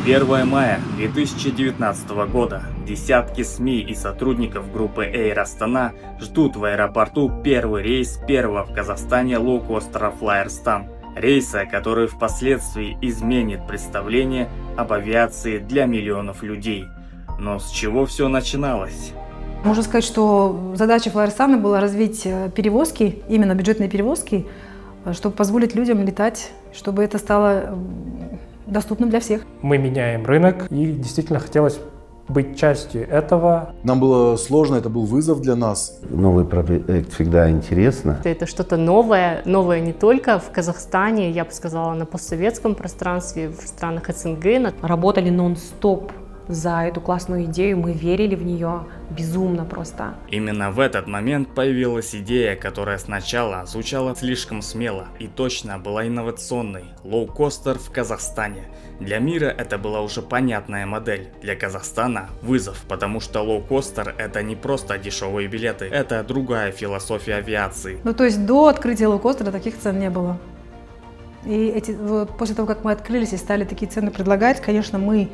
1 мая 2019 года десятки СМИ и сотрудников группы Air Astana ждут в аэропорту первый рейс первого в Казахстане лоукостера Flyrstan. Рейса, который впоследствии изменит представление об авиации для миллионов людей. Но с чего все начиналось? Можно сказать, что задача Flyrstan была развить перевозки, именно бюджетные перевозки, чтобы позволить людям летать, чтобы это стало доступным для всех. Мы меняем рынок, и действительно хотелось быть частью этого. Нам было сложно, это был вызов для нас. Новый проект всегда интересно. Это что-то новое не только в Казахстане, я бы сказала, на постсоветском пространстве, в странах СНГ. Работали нон-стоп за эту классную идею, мы верили в нее безумно просто. Именно в этот момент появилась идея, которая сначала звучала слишком смело и точно была инновационной – лоукостер в Казахстане. Для мира это была уже понятная модель, для Казахстана – вызов, потому что лоукостер – это не просто дешевые билеты, это другая философия авиации. То есть до открытия лоукостера таких цен не было. И после того, как мы открылись и стали такие цены предлагать, конечно, мы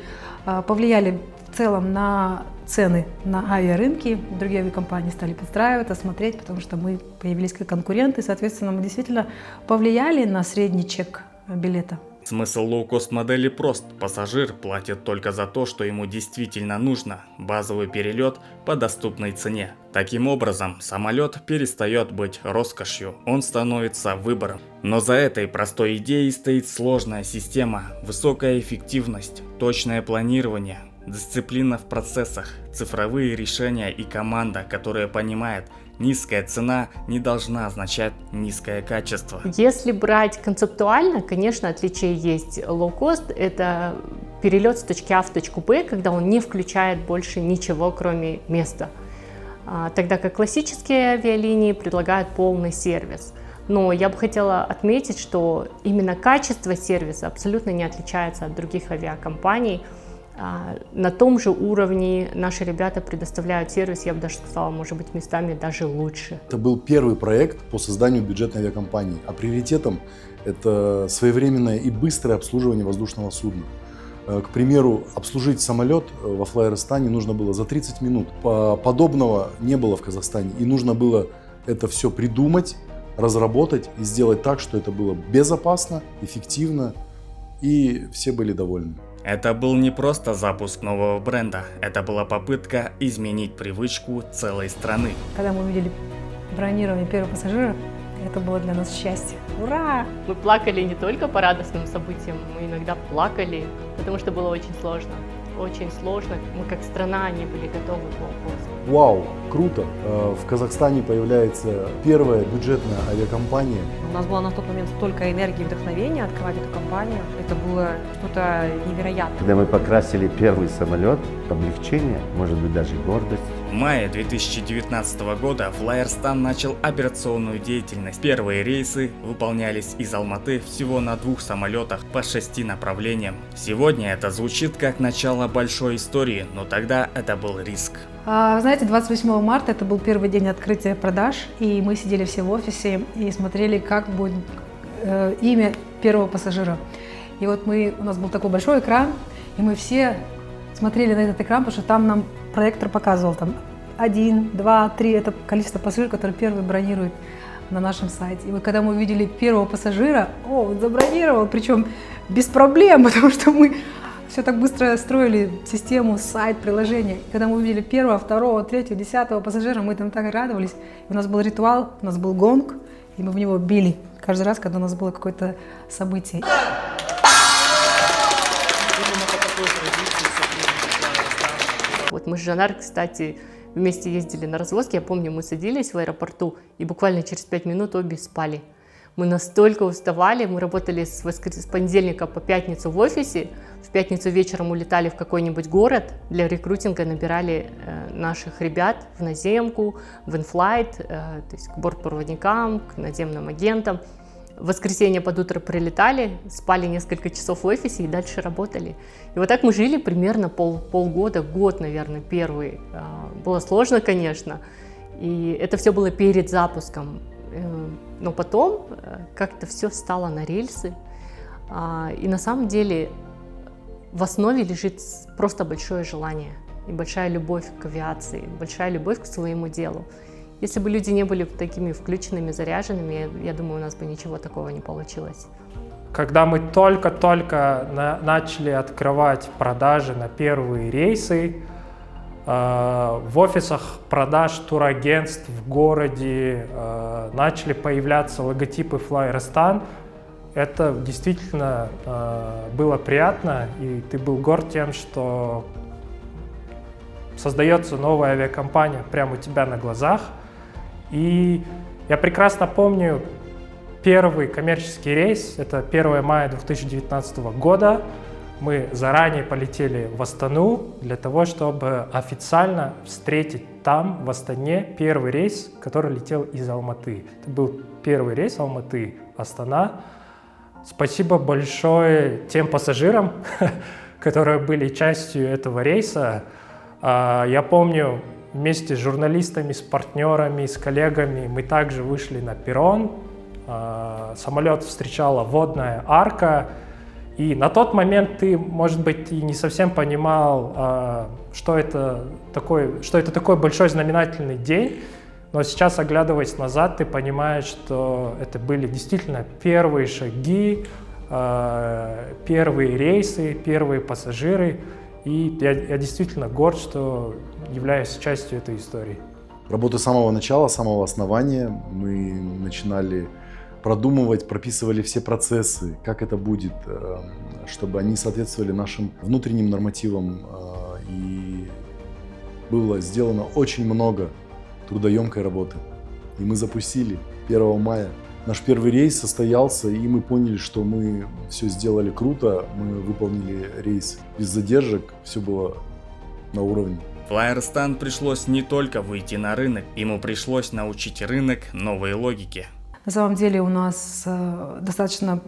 повлияли в целом на цены на авиарынке. Другие авиакомпании стали подстраиваться, смотреть, потому что мы появились как конкуренты. Соответственно, мы действительно повлияли на средний чек билета. Смысл лоукост-модели прост. Пассажир платит только за то, что ему действительно нужно. Базовый перелет по доступной цене. Таким образом, самолет перестает быть роскошью, он становится выбором. Но за этой простой идеей стоит сложная система, высокая эффективность, точное планирование, дисциплина в процессах, цифровые решения и команда, которая понимает, низкая цена не должна означать низкое качество. Если брать концептуально, конечно, отличие есть. Лоукост – это перелет с точки А в точку Б, когда он не включает больше ничего, кроме места. Тогда как классические авиалинии предлагают полный сервис. Но я бы хотела отметить, что именно качество сервиса абсолютно не отличается от других авиакомпаний. На том же уровне наши ребята предоставляют сервис, я бы даже сказала, может быть, местами даже лучше. Это был первый проект по созданию бюджетной авиакомпании, а приоритетом это своевременное и быстрое обслуживание воздушного судна. К примеру, обслужить самолет во Flyrstan нужно было за 30 минут. Подобного не было в Казахстане, и нужно было это все придумать, разработать и сделать так, что это было безопасно, эффективно, и все были довольны. Это был не просто запуск нового бренда, это была попытка изменить привычку целой страны. Когда мы увидели бронирование первого пассажира, это было для нас счастье. Ура! Мы плакали не только по радостным событиям, мы иногда плакали, потому что было очень сложно. Очень сложно. Мы как страна не были готовы к лоукосту. Вау, круто! В Казахстане появляется первая бюджетная авиакомпания. У нас было на тот момент столько энергии и вдохновения открывать эту компанию. Это было что-то невероятное. Когда мы покрасили первый самолет, облегчение, может быть даже гордость. В мае 2019 года Flyrstan начал операционную деятельность. Первые рейсы выполнялись из Алматы всего на 2 самолетах по 6 направлениям. Сегодня это звучит как начало большой истории, но тогда это был риск. Знаете, 28 марта это был первый день открытия продаж, и мы сидели все в офисе и смотрели, как будет имя первого пассажира. И вот у нас был такой большой экран, и мы все смотрели на этот экран, потому что там нам проектор показывал 1, 2, 3, это количество пассажиров, которые первые бронируют на нашем сайте. И когда мы увидели первого пассажира, он забронировал, причем без проблем, потому что мы все так быстро строили систему, сайт, приложение. И когда мы увидели первого, второго, третьего, 10-го пассажира, мы там так радовались. И у нас был ритуал, у нас был гонг, и мы в него били каждый раз, когда у нас было какое-то событие. Вот мы с Жанар, кстати, вместе ездили на развозки. Я помню, мы садились в аэропорту, и буквально через 5 минут обе спали. Мы настолько уставали, мы работали с понедельника по пятницу в офисе, в пятницу вечером улетали в какой-нибудь город, для рекрутинга набирали наших ребят в наземку, в инфлайт, то есть к бортпроводникам, к наземным агентам. В воскресенье под утро прилетали, спали несколько часов в офисе и дальше работали. И вот так мы жили примерно полгода, год, наверное, первый. Было сложно, конечно, и это все было перед запуском. Но потом как-то все стало на рельсы. И на самом деле в основе лежит просто большое желание и большая любовь к авиации, большая любовь к своему делу. Если бы люди не были такими включенными, заряженными, я думаю, у нас бы ничего такого не получилось. Когда мы только-только начали открывать продажи на первые рейсы, в офисах продаж турагентств в городе начали появляться логотипы Flyrestan. Это действительно было приятно, и ты был горд тем, что создается новая авиакомпания прямо у тебя на глазах. И я прекрасно помню первый коммерческий рейс, это 1 мая 2019 года. Мы заранее полетели в Астану для того, чтобы официально встретить там, в Астане, первый рейс, который летел из Алматы. Это был первый рейс Алматы-Астана. Спасибо большое тем пассажирам, которые были частью этого рейса. Я помню, вместе с журналистами, с партнерами, с коллегами мы также вышли на перрон. Самолет встречала водная арка. И на тот момент ты, может быть, и не совсем понимал, что это такой большой знаменательный день. Но сейчас, оглядываясь назад, ты понимаешь, что это были действительно первые шаги, первые рейсы, первые пассажиры. И я действительно горд, что являюсь частью этой истории. Работа с самого начала, с самого основания. Мы начинали продумывать, прописывали все процессы, как это будет, чтобы они соответствовали нашим внутренним нормативам. И было сделано очень много трудоемкой работы. И мы запустили 1 мая. Наш первый рейс состоялся, и мы поняли, что мы все сделали круто. Мы выполнили рейс без задержек, все было на уровне. Flyrestan пришлось не только выйти на рынок, ему пришлось научить рынок новой логике. На самом деле у нас достаточно,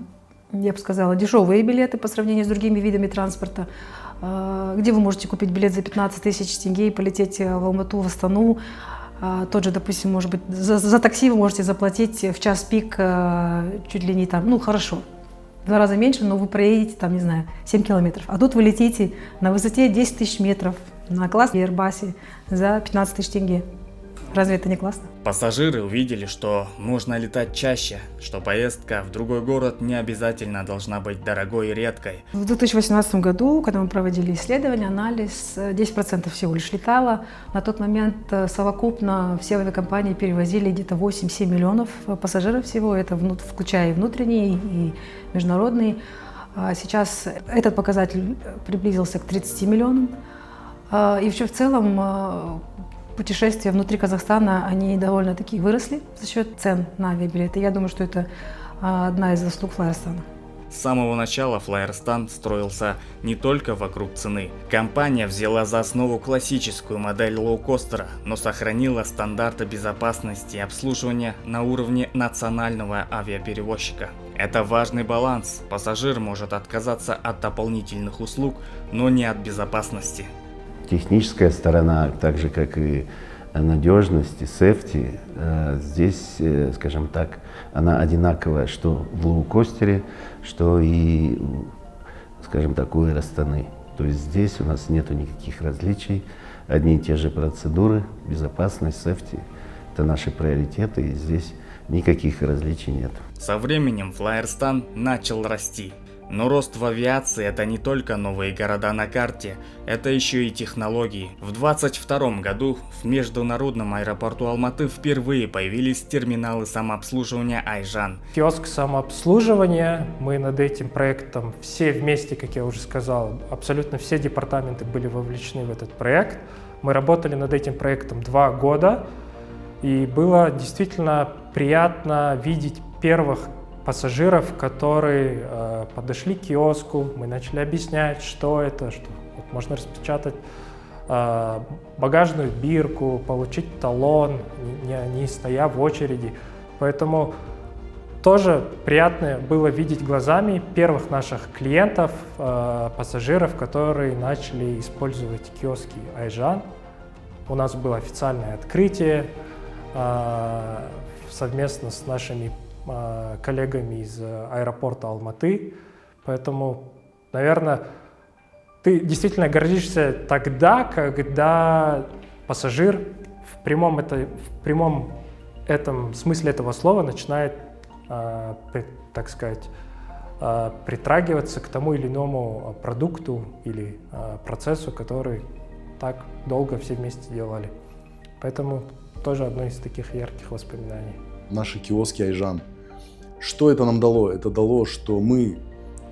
я бы сказала, дешевые билеты по сравнению с другими видами транспорта. Где вы можете купить билет за 15 тысяч тенге и полететь в Алмату, в Астану. Тот же, допустим, может быть, за такси вы можете заплатить в час пик чуть ли не там, хорошо, в 2 раза меньше, но вы проедете там, не знаю, 7 километров. А тут вы летите на высоте 10 тысяч метров на классном Airbus за 15 тысяч тенге. Разве это не классно? Пассажиры увидели, что нужно летать чаще, что поездка в другой город не обязательно должна быть дорогой и редкой. В 2018 году, когда мы проводили исследование, анализ, 10% всего лишь летало. На тот момент совокупно все авиакомпании перевозили где-то 8-7 миллионов пассажиров всего, это включая и внутренние, и международные. Сейчас этот показатель приблизился к 30 миллионам. И вообще в целом путешествия внутри Казахстана, они довольно-таки выросли за счет цен на авиабилеты. Я думаю, что это одна из заслуг Flyrestan. С самого начала Flyrestan строился не только вокруг цены. Компания взяла за основу классическую модель лоукостера, но сохранила стандарты безопасности и обслуживания на уровне национального авиаперевозчика. Это важный баланс. Пассажир может отказаться от дополнительных услуг, но не от безопасности. Техническая сторона, так же как и надежность и сейфти, здесь, скажем так, она одинаковая, что в лоукостере, что и, скажем так, у Air-Astana. То есть здесь у нас нету никаких различий, одни и те же процедуры, безопасность, сейфти – это наши приоритеты, и здесь никаких различий нет. Со временем Flyrestan начал расти. Но рост в авиации – это не только новые города на карте, это еще и технологии. В 2022 году в международном аэропорту Алматы впервые появились терминалы самообслуживания Айжан. Киоск самообслуживания, мы над этим проектом все вместе, как я уже сказал, абсолютно все департаменты были вовлечены в этот проект. Мы работали над этим проектом 2 года, и было действительно приятно видеть первых пассажиров, которые подошли к киоску, мы начали объяснять, что это, что вот можно распечатать багажную бирку, получить талон, не стоя в очереди. Поэтому тоже приятно было видеть глазами первых наших клиентов, пассажиров, которые начали использовать киоски Айжан. У нас было официальное открытие совместно с нашими коллегами из аэропорта Алматы. Поэтому, наверное, ты действительно гордишься тогда, когда пассажир в прямом этом смысле этого слова начинает, так сказать, притрагиваться к тому или иному продукту или процессу, который так долго все вместе делали. Поэтому тоже одно из таких ярких воспоминаний. Наши киоски Айжан. Что это нам дало? Это дало, что мы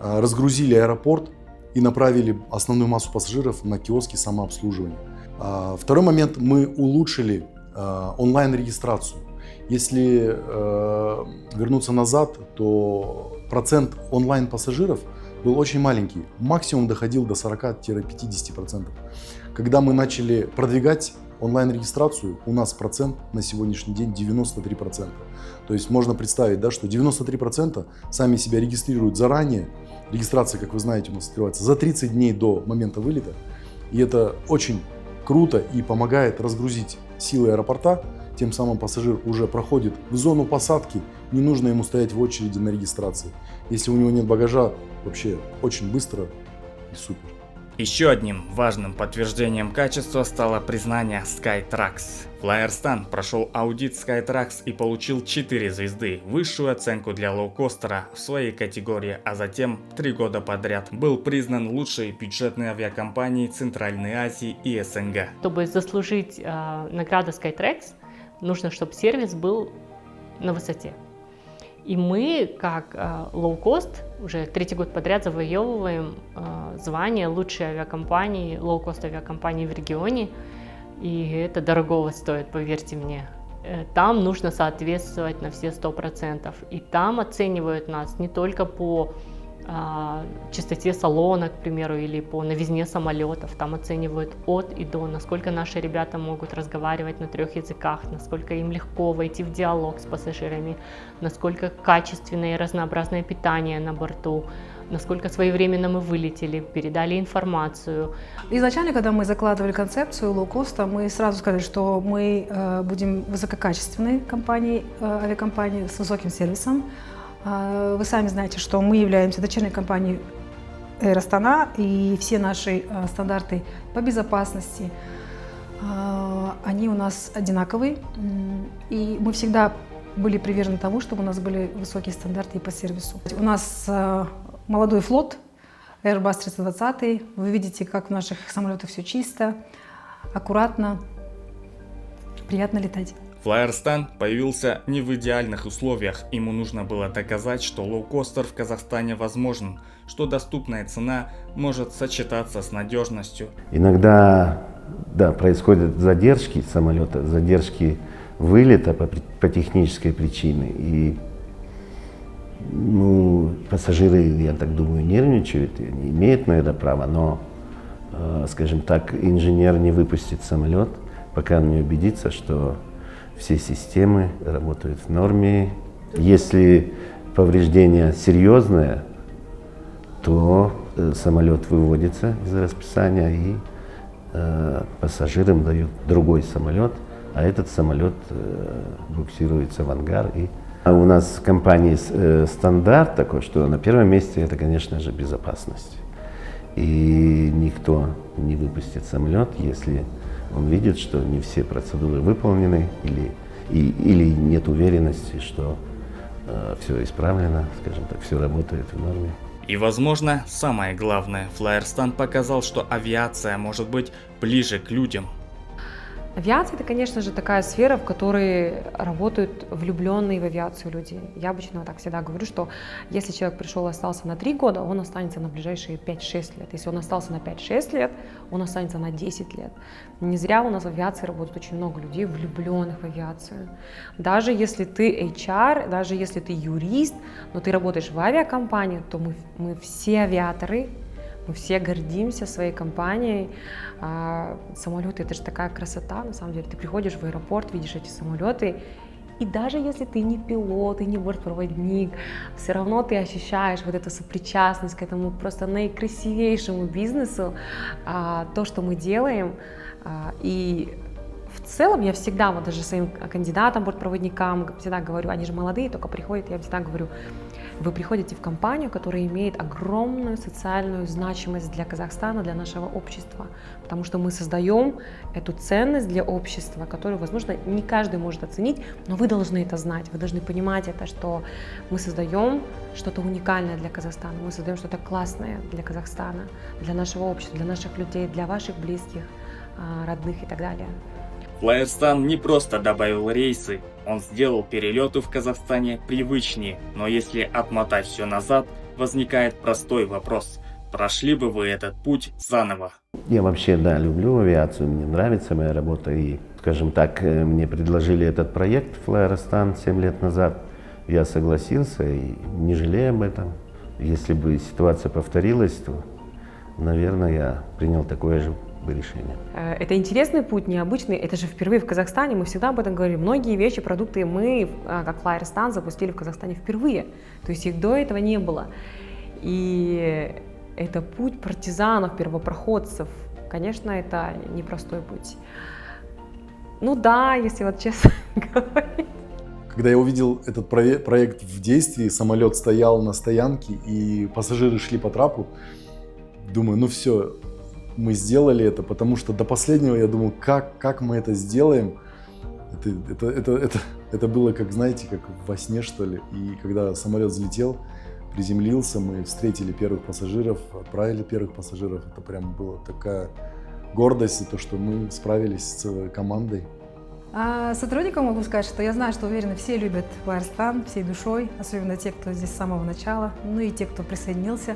разгрузили аэропорт и направили основную массу пассажиров на киоски самообслуживания. Второй момент, мы улучшили онлайн-регистрацию. Если вернуться назад, то процент онлайн-пассажиров был очень маленький, максимум доходил до 40-50%. Когда мы начали продвигать онлайн-регистрацию, у нас процент на сегодняшний день 93%. То есть можно представить, да, что 93% сами себя регистрируют заранее. Регистрация, как вы знаете, у нас открывается за 30 дней до момента вылета. И это очень круто и помогает разгрузить силы аэропорта. Тем самым пассажир уже проходит в зону посадки, не нужно ему стоять в очереди на регистрации. Если у него нет багажа, вообще очень быстро и супер. Еще одним важным подтверждением качества стало признание Skytrax. Flyerstan прошел аудит Skytrax и получил 4 звезды, высшую оценку для лоукостера в своей категории, а затем 3 года подряд был признан лучшей бюджетной авиакомпанией Центральной Азии и СНГ. Чтобы заслужить награду Skytrax, нужно, чтобы сервис был на высоте. И мы, как лоукост, уже 3-й год подряд завоевываем звание лучшей авиакомпании, лоукост авиакомпании в регионе. И это дорогого стоит, поверьте мне. Там нужно соответствовать на все 100%. И там оценивают нас не только по чистоте салона, к примеру, или по новизне самолетов. Там оценивают от и до, насколько наши ребята могут разговаривать на 3 языках, насколько им легко войти в диалог с пассажирами, насколько качественное и разнообразное питание на борту, насколько своевременно мы вылетели, передали информацию. Изначально, когда мы закладывали концепцию лоукоста, мы сразу сказали, что мы будем высококачественной компанией, авиакомпанией с высоким сервисом. Вы сами знаете, что мы являемся дочерней компанией Air Astana, и все наши стандарты по безопасности, они у нас одинаковые. И мы всегда были привержены тому, чтобы у нас были высокие стандарты и по сервису. У нас молодой флот, Airbus 320. Вы видите, как в наших самолетах все чисто, аккуратно, приятно летать. Flyerstan появился не в идеальных условиях, ему нужно было доказать, что лоукостер в Казахстане возможен, что доступная цена может сочетаться с надежностью. Иногда, да, происходят задержки самолета, задержки вылета по технической причине. И пассажиры, я так думаю, нервничают, они имеют на это право, но, скажем так, инженер не выпустит самолет, пока он не убедится, что все системы работают в норме. Если повреждение серьезное, то самолет выводится из расписания и пассажирам дают другой самолет, а этот самолет буксируется в ангар. А у нас в компании стандарт такой, что на первом месте это, конечно же, безопасность. И никто не выпустит самолет, если он видит, что не все процедуры выполнены или нет уверенности, что все исправлено, скажем так, все работает в норме. И, возможно, самое главное, Flyerstan показал, что авиация может быть ближе к людям. Авиация – это, конечно же, такая сфера, в которой работают влюбленные в авиацию люди. Я обычно так всегда говорю, что если человек пришел и остался на 3 года, он останется на ближайшие 5-6 лет. Если он остался на 5-6 лет, он останется на 10 лет. Не зря у нас в авиации работает очень много людей, влюбленных в авиацию. Даже если ты HR, даже если ты юрист, но ты работаешь в авиакомпании, то мы все авиаторы. Мы все гордимся своей компанией. Самолеты — это же такая красота, на самом деле. Ты приходишь в аэропорт, видишь эти самолеты, и даже если ты не пилот, и не бортпроводник, все равно ты ощущаешь вот эту сопричастность к этому просто наикрасивейшему бизнесу, то, что мы делаем. И в целом я всегда, вот даже своим кандидатам, бортпроводникам всегда говорю, они же молодые, только приходят, я всегда говорю, Вы приходите в компанию, которая имеет огромную социальную значимость для Казахстана, для нашего общества, потому что мы создаем эту ценность для общества, которую, возможно, не каждый может оценить, но вы должны это знать, вы должны понимать это, что мы создаем что-то уникальное для Казахстана, мы создаем что-то классное для Казахстана, для нашего общества, для наших людей, для ваших близких, родных и так далее. Flyersun не просто добавил рейсы, он сделал перелеты в Казахстане привычнее, но если отмотать все назад, возникает простой вопрос: прошли бы вы этот путь заново? Я вообще, да, люблю авиацию, мне нравится моя работа, и, скажем так, мне предложили этот проект Flyersun 7 лет назад, я согласился и не жалею об этом. Если бы ситуация повторилась, то, наверное, я принял такое же решение. Это интересный путь, необычный. Это же впервые в Казахстане, мы всегда об этом говорим. Многие вещи, продукты мы, как Flyersun, запустили в Казахстане впервые. То есть их до этого не было. И это путь партизанов, первопроходцев. Конечно, это непростой путь. Ну да, если вот честно говорить. Когда я увидел этот проект в действии, самолет стоял на стоянке и пассажиры шли по трапу, думаю, ну все, мы сделали это, потому что до последнего я думал, как мы это сделаем. Это было, как, знаете, как во сне, что ли. И когда самолет взлетел, приземлился, мы встретили первых пассажиров, отправили первых пассажиров. Это прям была такая гордость, и то, что мы справились с командой. А сотрудникам могу сказать, что я знаю, что уверена, все любят Flyersun всей душой, особенно те, кто здесь с самого начала, ну и те, кто присоединился.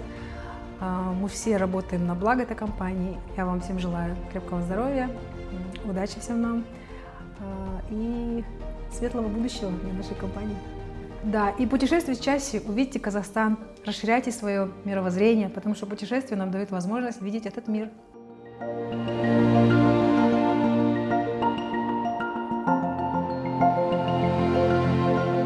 Мы все работаем на благо этой компании. Я вам всем желаю крепкого здоровья, удачи всем нам и светлого будущего для нашей компании. Да, и путешествуйте чаще, увидите Казахстан, расширяйте свое мировоззрение, потому что путешествия нам дают возможность видеть этот мир.